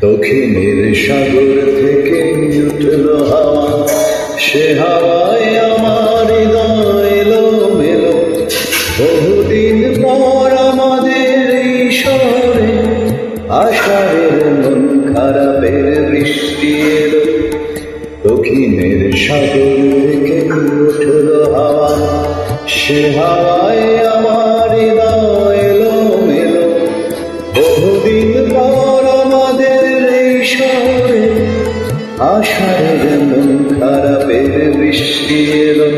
দক্ষিণের সাগর থেকে উঠল হাওয়া, সে হাওয়ায় আমার হৃদয় এলো মেলো। বহুদিন পর আমাদের এই শহরে আষাঢ়ের মন খারাপের বৃষ্টি এলো। দক্ষিণের সাগর থেকে উঠল হাওয়া, সে হাওয়ায় আমার হৃদয় এলো মেলো। বহুদিন পর আমাদের এই শহরে আষাঢ়ের মন খারাপের বৃষ্টি এলো।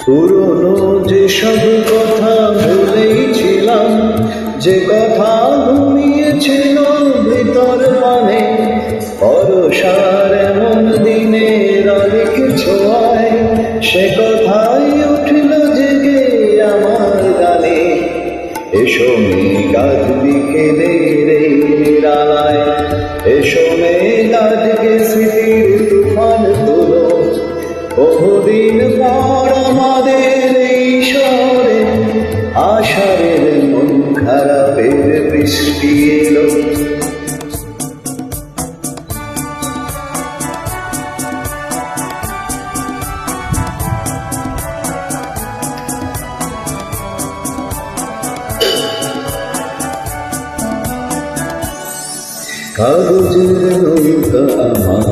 পুরনো যেসব কথা ভুলেই ছিলাম, যে কথা ঘুমিয়েছিল ভিতর মানে, পরশার এমন দিনের অনেক ছোঁয়ায় সে কথাই উঠল জেগে আমার গানে। এসো মেঘ আজ বিকেলের এই নিরালায়, এসো মেঘ আজকে স্মৃতির তুফান তোলো। বহুদিন পর আমাদের এই শহরে আষাঢ়ের মন খারাপের বৃষ্টি এলো। কাগজের নৌকা আমার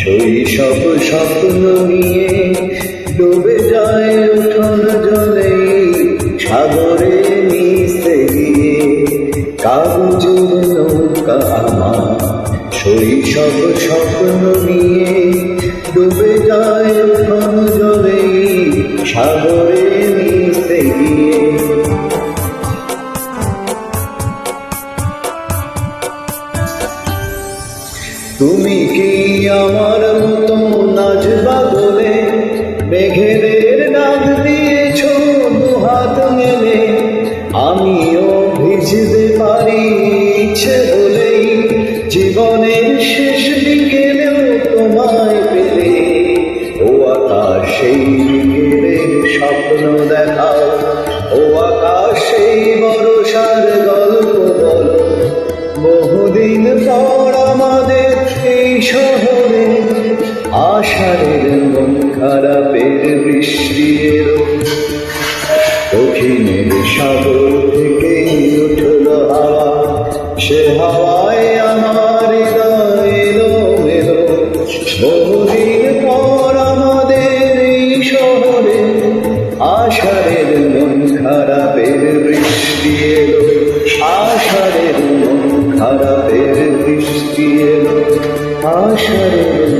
শৈশব স্বপ্ন নিয়ে ডুবে যায় উঠোন জলে সাগরে মিশতে গিয়ে। কাগজের নৌকা আমার শৈশব স্বপ্ন নিয়ে ডুবে যায় উঠোন জলে সাগরে মিশতে গিয়ে। তুমি কি আমার মতো নাচবা বলে মেঘের ডাক দিয়েছ দুহাত মেলে? আমিও ভিজতে পারি ইচ্ছে হলেই, জীবনের শেষ বিকেলেও তোমায় পেলে। ও আকাশ সেই বিকেলের স্বপ্ন দেখাও, ও আকাশ সেই বর্ষার গল্প বলো। বহুদিন পর আমাদের এই শহরে আষাঢ়ের মন খারাপের বৃষ্টি এলো। দক্ষিণের সাগর থেকে উঠল হাওয়া, সে হাওয়ায় আমার হৃদয় এলো মেলো। বহুদিন পর আমাদের এই শহরে আষাঢ়ের মন খারাপের বৃষ্টি এলো। আষাঢ়ের মন খারাপের বৃষ্টি এলো। আষাঢ়ের